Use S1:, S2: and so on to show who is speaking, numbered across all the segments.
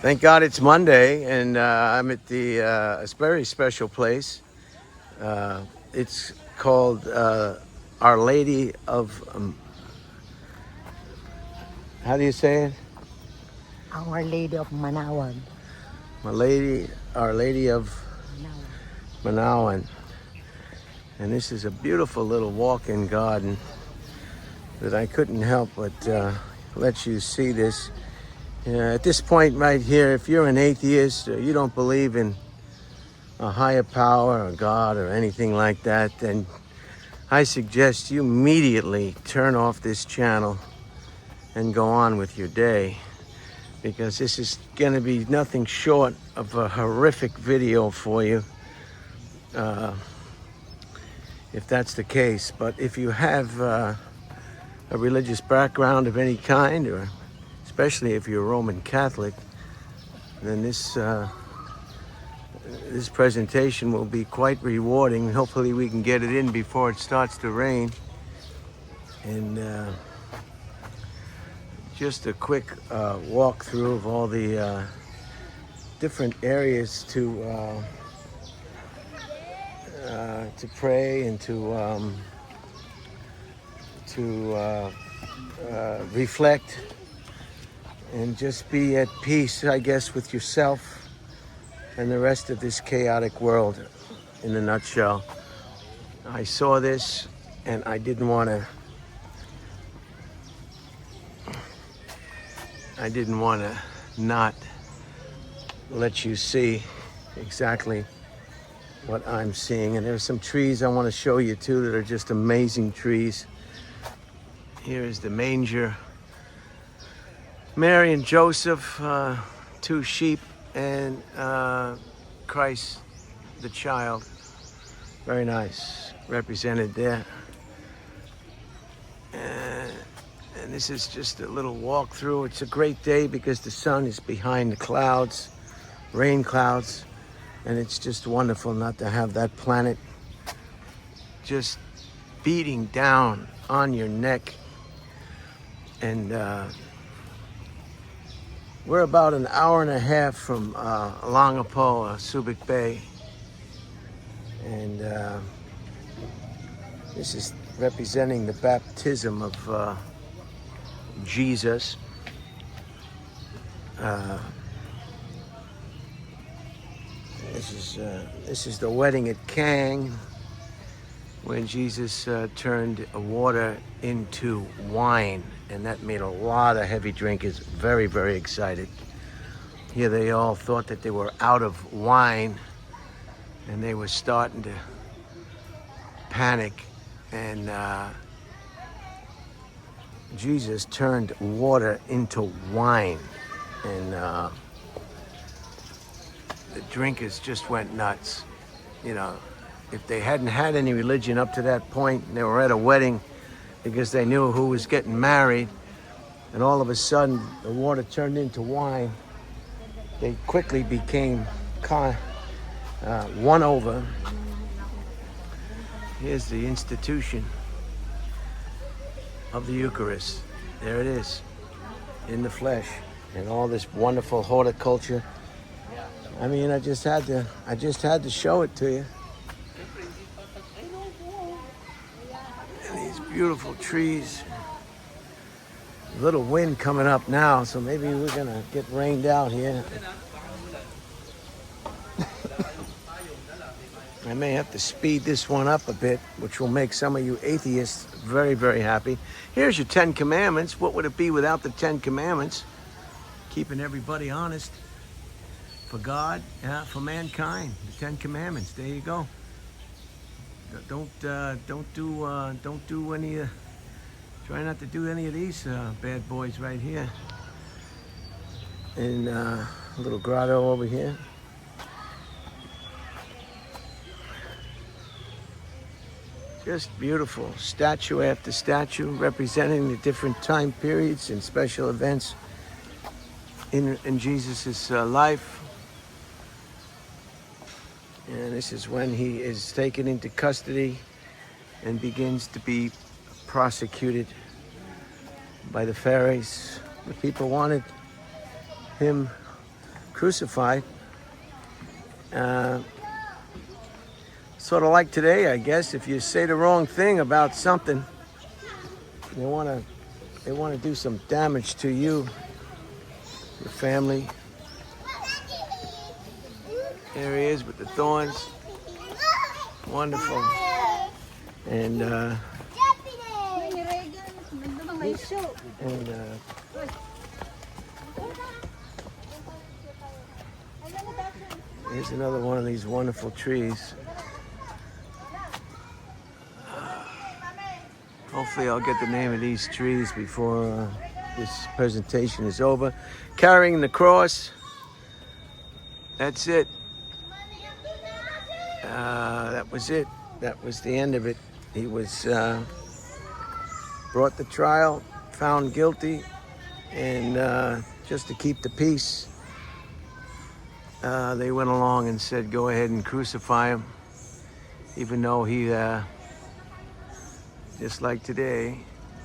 S1: Thank God it's Monday, and I'm at a very special place. It's called Our Lady of, how do you say it?
S2: Our Lady of Manaoag.
S1: Our Lady of
S2: Manaoag.
S1: Manaoag. And this is a beautiful little walk-in garden that I couldn't help but let you see this. At this point right here, if you're an atheist or you don't believe in a higher power or God or anything like that, then I suggest you immediately turn off this channel and go on with your day, because this is going to be nothing short of a horrific video for you, if that's the case. But if you have a religious background of any kind, or especially if you're a Roman Catholic, then this presentation will be quite rewarding. Hopefully we can get it in before it starts to rain. And just a quick walkthrough of all the different areas to pray and to reflect and just be at peace, I guess, with yourself and the rest of this chaotic world in a nutshell. I saw this and I didn't want to not let you see exactly what I'm seeing. And there's some trees I want to show you too that are just amazing trees. Here is the manger. Mary and Joseph, 2 sheep, and Christ the child. Very nice, represented there. And this is just a little walk through. It's a great day because the sun is behind the clouds, rain clouds, and it's just wonderful not to have that planet just beating down on your neck. And we're about an hour and a half from Langapo, Subic Bay. And this is representing the baptism of Jesus. This is the wedding at Kang, when Jesus turned water into wine, and that made a lot of heavy drinkers very, very excited. Here they all thought that they were out of wine, and they were starting to panic, and Jesus turned water into wine, and the drinkers just went nuts. You know, if they hadn't had any religion up to that point, and they were at a wedding because they knew who was getting married, and all of a sudden the water turned into wine, they quickly became won over. Here's the institution of the Eucharist. There it is, in the flesh, and all this wonderful horticulture. I mean, I just had to show it to you. And these beautiful trees. A little wind coming up now, so maybe we're gonna get rained out here. I may have to speed this one up a bit, which will make some of you atheists very, very happy. Here's your 10 Commandments. What would it be without the 10 Commandments? Keeping everybody honest for God, for mankind. The 10 Commandments. There you go. Don't do any. Try not to do any of these bad boys right here. And a little grotto over here. Just beautiful, statue after statue, representing the different time periods and special events in Jesus' life. And this is when he is taken into custody and begins to be prosecuted by the Pharisees. The people wanted him crucified. Uh, sort of like today, I guess. If you say the wrong thing about something, they want to do some damage to you, your family. There he is with the thorns. Wonderful. And here's another one of these wonderful trees. Hopefully I'll get the name of these trees before this presentation is over. Carrying the cross. That's it. That was it. That was the end of it. He was brought to trial, found guilty, and just to keep the peace, they went along and said, go ahead and crucify him, even though he, just like today,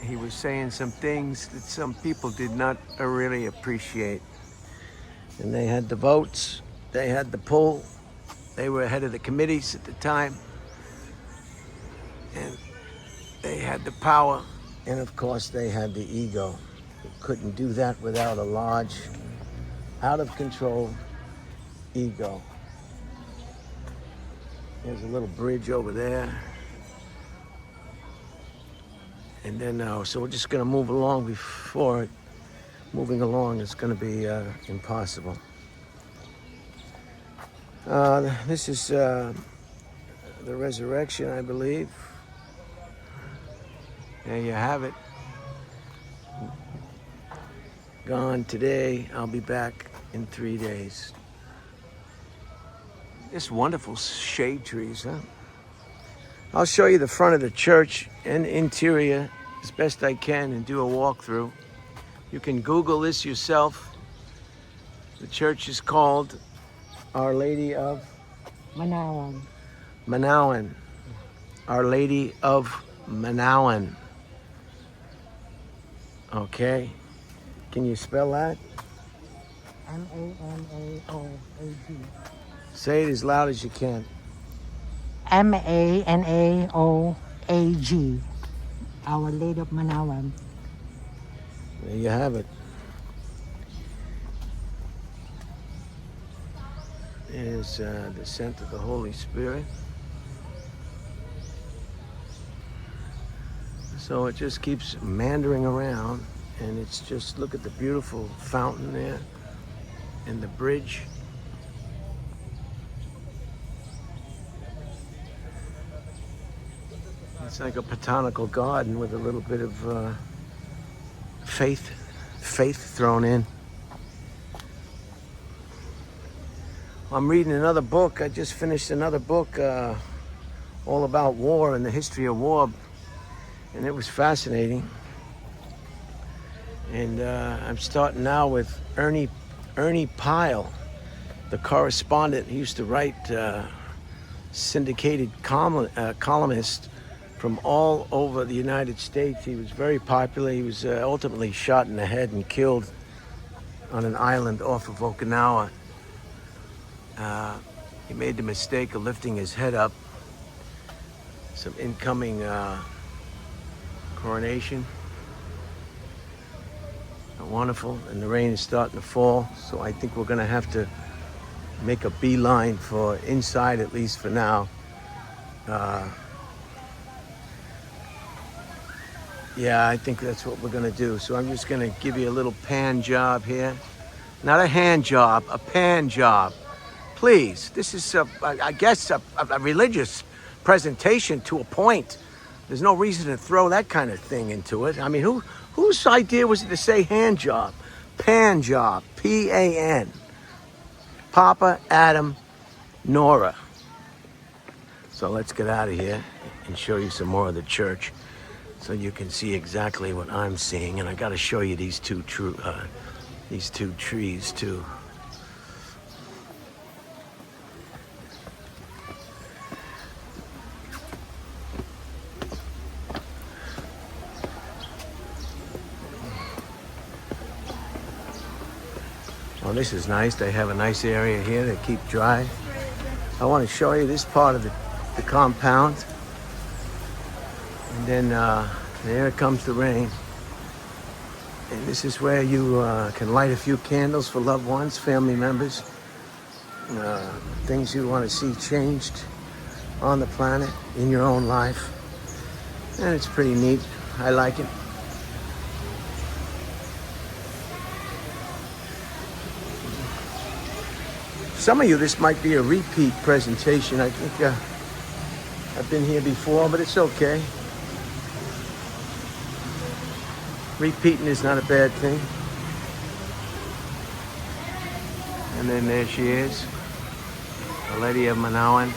S1: he was saying some things that some people did not really appreciate. And they had the votes, they had the pull, they were head of the committees at the time, and they had the power, and of course they had the ego. They couldn't do that without a large, out of control ego. There's a little bridge over there. And then so we're just gonna move along before moving along is gonna be impossible. This is the resurrection, I believe. There you have it. Gone today, I'll be back in 3 days. Just wonderful shade trees, huh? I'll show you the front of the church and interior as best I can and do a walkthrough. You can Google this yourself. The church is called Our Lady of
S2: Manaoag.
S1: Manaoag. Our Lady of Manaoag. Okay. Can you spell that?
S2: Manaoag.
S1: Say it as loud as you can.
S2: Manaoag. Our Lady of Manaoag.
S1: There you have it. Is descent of the Holy Spirit. So it just keeps meandering around, and it's just, look at the beautiful fountain there and the bridge. It's like a botanical garden with a little bit of faith thrown in. I'm reading another book. I just finished another book all about war and the history of war, and it was fascinating. And I'm starting now with Ernie Pyle, the correspondent. He used to write syndicated columnist from all over the United States. He was very popular. He was ultimately shot in the head and killed on an island off of Okinawa. He made the mistake of lifting his head up. Some incoming coronation. Wonderful, and the rain is starting to fall, so I think we're gonna have to make a beeline for inside, at least for now. Yeah, I think that's what we're gonna do. So I'm just gonna give you a little pan job here. Not a hand job, a pan job. Please, this is, I guess, a religious presentation to a point. There's no reason to throw that kind of thing into it. I mean, whose idea was it to say hand job? Pan job, P-A-N. Papa, Adam, Nora. So let's get out of here and show you some more of the church so you can see exactly what I'm seeing. And I got to show you these two trees too. Oh, this is nice. They have a nice area here to keep dry. I want to show you this part of the compound. And then there comes the rain. And this is where you can light a few candles for loved ones, family members, things you want to see changed on the planet, in your own life. And it's pretty neat. I like it. Some of you, this might be a repeat presentation. I think I've been here before, but it's okay. Repeating is not a bad thing. And then there she is, the Lady of Manaoag.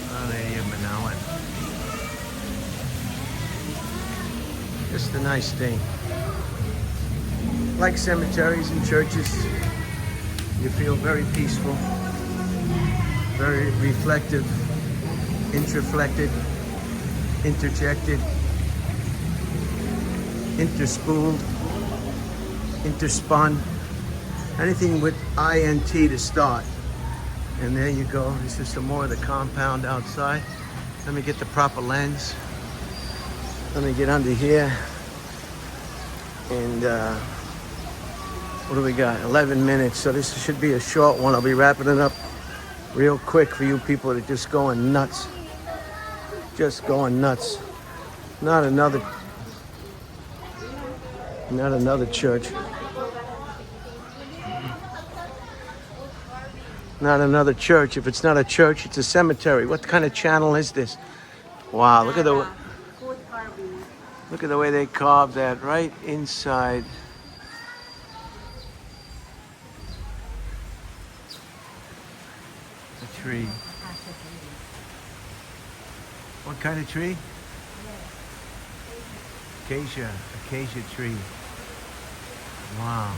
S1: The Lady of Manaoag. Just a nice thing. Like cemeteries and churches, you feel very peaceful, very reflective, introflected, interjected, interspooled, interspun, anything with INT to start. And there you go. This is some more of the compound outside. Let me get the proper lens. Let me get under here. And what do we got? 11 minutes. So this should be a short one. I'll be wrapping it up real quick for you people that are just going nuts. Just going nuts. Not another church. Not another church. If it's not a church, it's a cemetery. What kind of channel is this? Wow, look at the way they carved that right inside. The tree. What kind of tree? Acacia tree. Wow.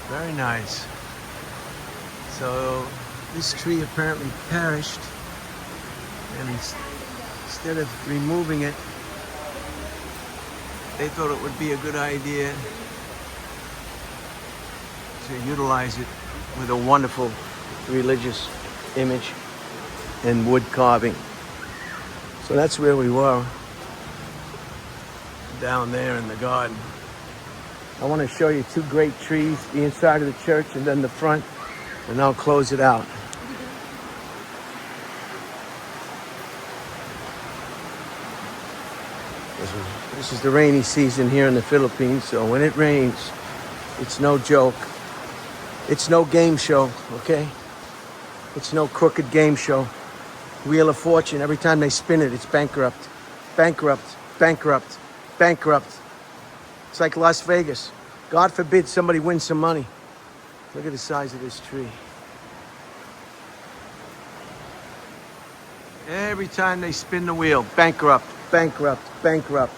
S1: Very nice. So this tree apparently perished, and instead of removing it, they thought it would be a good idea to utilize it with a wonderful religious image and wood carving. So that's where we were, down there in the garden. I want to show you two great trees, the inside of the church and then the front, and I'll close it out. This is the rainy season here in the Philippines, so when it rains, it's no joke. It's no game show, okay? It's no crooked game show. Wheel of Fortune, every time they spin it, it's bankrupt. Bankrupt, bankrupt, bankrupt. It's like Las Vegas. God forbid somebody wins some money. Look at the size of this tree. Every time they spin the wheel, bankrupt, bankrupt, bankrupt.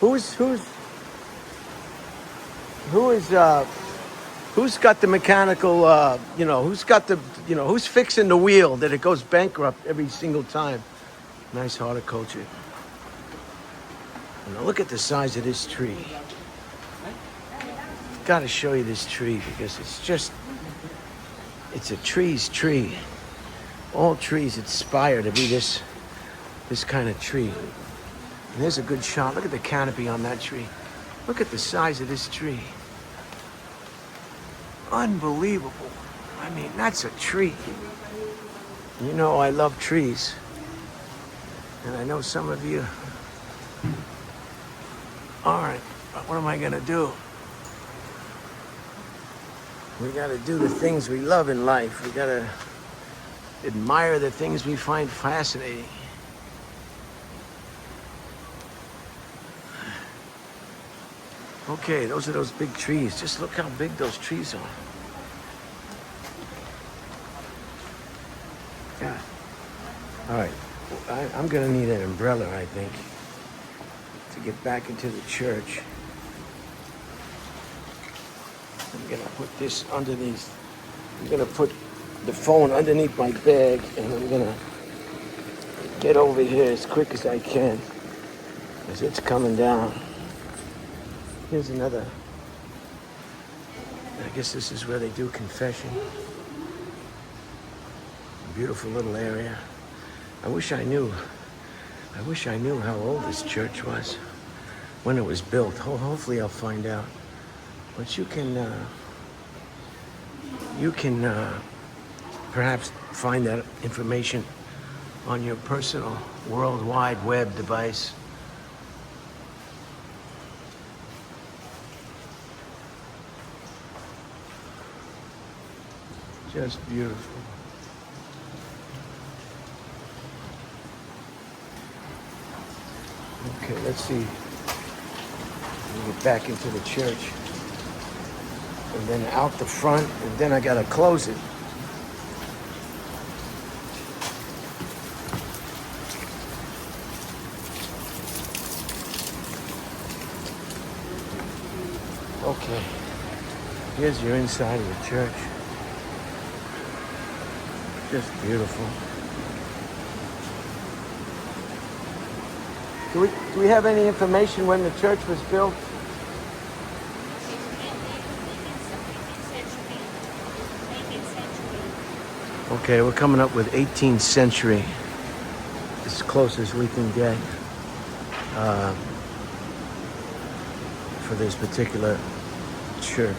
S1: Who's got the mechanical, who's fixing the wheel that it goes bankrupt every single time? Nice horticulture. Now look at the size of this tree. Got to show you this tree because it's a tree's tree. All trees aspire to be this kind of tree. And there's a good shot. Look at the canopy on that tree. Look at the size of this tree. Unbelievable. I mean, that's a tree. You know I love trees. And I know some of you aren't. But what am I going to do? We got to do the things we love in life. We got to admire the things we find fascinating. Okay, those are those big trees. Just look how big those trees are. God. All right, I'm gonna need an umbrella, I think, to get back into the church. I'm gonna put this underneath. I'm gonna put the phone underneath my bag, and I'm gonna get over here as quick as I can. as it's coming down. Here's another. I guess this is where they do confession. A beautiful little area. I wish I knew how old this church was when it was built. Hopefully I'll find out. But you can perhaps find that information on your personal World Wide Web device. Just beautiful. Okay, let's see. We get back into the church. And then out the front, and then I gotta close it. Okay, here's your inside of the church. Just beautiful. Do we have any information when the church was built? Okay, we're coming up with 18th century, as close as we can get for this particular church.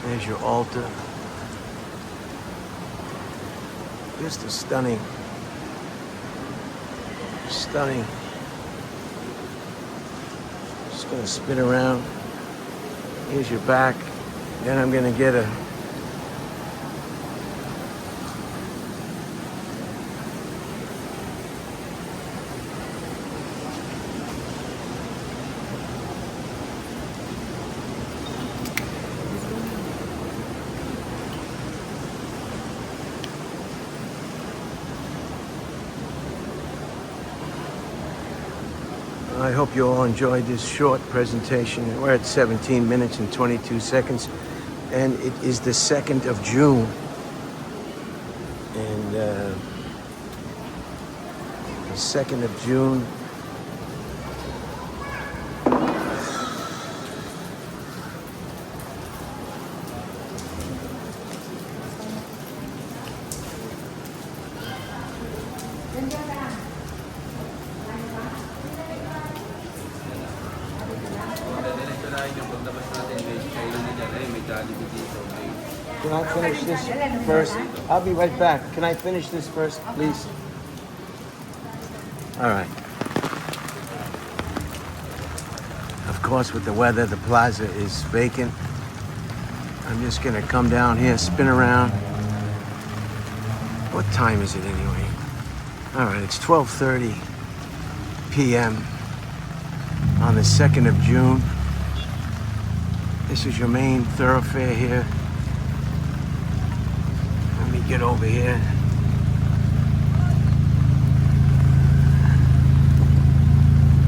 S1: There's your altar. Just a stunning. Just gonna spin around. Here's your back. Then I'm gonna get a I hope you all enjoyed this short presentation. We're at 17 minutes and 22 seconds, and it is the 2nd of June. And the 2nd of June, can I finish this first? I'll be right back. Can I finish this first, please? All right. Of course, with the weather, the plaza is vacant. I'm just gonna come down here, spin around. What time is it anyway? All right, it's 12:30 p.m. on the 2nd of June. This is your main thoroughfare here. Let me get over here.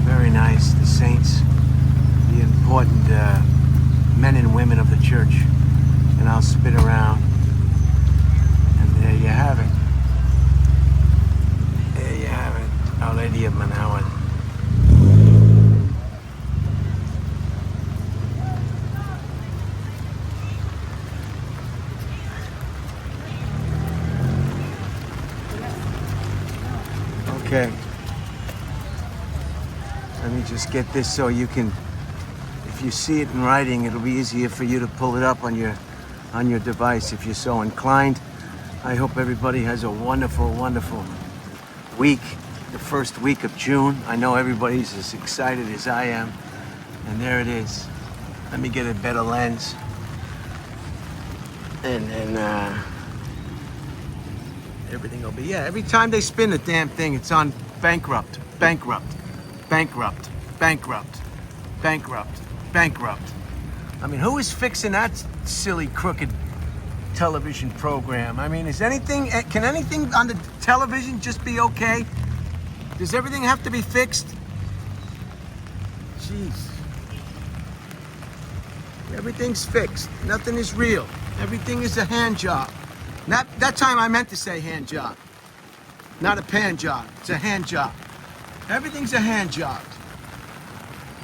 S1: Very nice, the saints, the important men and women of the church. And I'll spin around. And there you have it. There you have it. Our Lady of Manaoag. Okay. Let me just get this so you can, if you see it in writing, it'll be easier for you to pull it up on your device if you're so inclined. I hope everybody has a wonderful, wonderful week, the first week of June. I know everybody's as excited as I am. And there it is. Let me get a better lens. And then everything will be, yeah, every time they spin the damn thing, it's on bankrupt, bankrupt, bankrupt, bankrupt, bankrupt, bankrupt. I mean, who is fixing that silly, crooked television program? I mean, can anything on the television just be okay? Does everything have to be fixed? Jeez. Everything's fixed. Nothing is real. Everything is a hand job. That time I meant to say hand job. Not a pan job. It's a hand job. Everything's a hand job.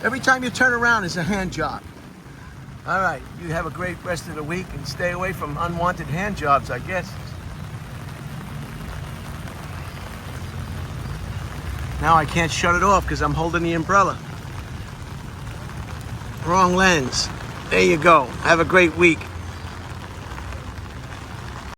S1: Every time you turn around, it's a hand job. All right, you have a great rest of the week and stay away from unwanted hand jobs, I guess. Now I can't shut it off because I'm holding the umbrella. Wrong lens. There you go. Have a great week.